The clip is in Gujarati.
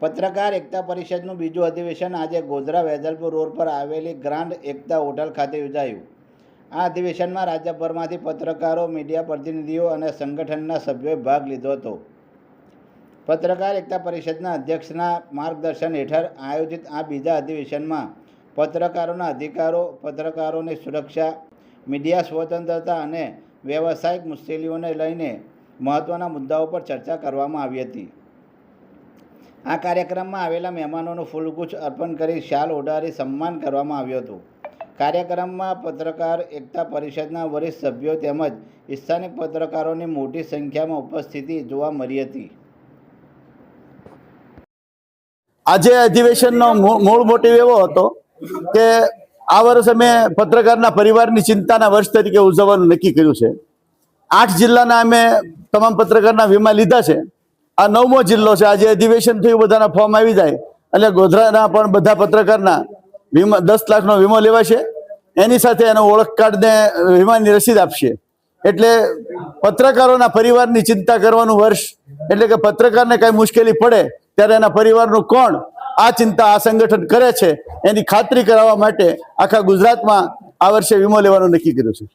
પત્રકાર એકતા પરિષદનું બીજું અધિવેશન આજે ગોધરા વેજલપુર રોડ પર આવેલી ગ્રાન્ડ એકતા હોટલ ખાતે યોજાયું। આ અધિવેશનમાં રાજ્યભરમાંથી પત્રકારો, મીડિયા પ્રતિનિધિઓ અને સંગઠનના સભ્યોએ ભાગ લીધો હતો। પત્રકાર એકતા પરિષદના અધ્યક્ષના માર્ગદર્શન હેઠળ આયોજિત આ બીજા અધિવેશનમાં પત્રકારોના અધિકારો, પત્રકારોની સુરક્ષા, મીડિયા સ્વતંત્રતા અને વ્યવસાયિક મુશ્કેલીઓને લઈને મહત્ત્વના મુદ્દાઓ પર ચર્ચા કરવામાં આવી હતી। આ કાર્યક્રમમાં આવેલા મહેમાનોનું ફૂલગુચ્છ અર્પણ કરી શાલ ઓઢાડી સન્માન કરવામાં આવ્યું હતું। કાર્યક્રમમાં પત્રકાર એકતા પરિષદના વરિષ્ઠ સભ્યો તેમજ સ્થાનિક પત્રકારોની મોટી સંખ્યામાં ઉપસ્થિતિ જોવા મળી હતી। આજે અધિવેશનનો મૂળ મોટિવ એવો હતો કે આ વર્ષે અમે પત્રકારના પરિવારની ચિંતાના વર્ષ તરીકે ઉજવવાનું નક્કી કર્યું છે। 8 જિલ્લાના અમે તમામ પત્રકારના વીમા લીધા છે। આ 9મો જિલ્લો છે। આજે અધિવેશન થયું, બધાના ફોર્મ આવી જાય એટલે ગોધરાના પણ બધા પત્રકારના વીમા 10 લાખનો વીમો લેવાશે। એની સાથે એનો ઓળખ કાર્ડને વીમાની રસીદ આપશે। એટલે પત્રકારોના પરિવારની ચિંતા કરવાનું વર્ષ, એટલે કે પત્રકારને કઈ મુશ્કેલી પડે ત્યારે એના પરિવારનું કોણ આ ચિંતા આ સંગઠન કરે છે એની ખાતરી કરાવવા માટે આખા ગુજરાતમાં આ વર્ષે વીમો લેવાનું નક્કી કર્યું છે।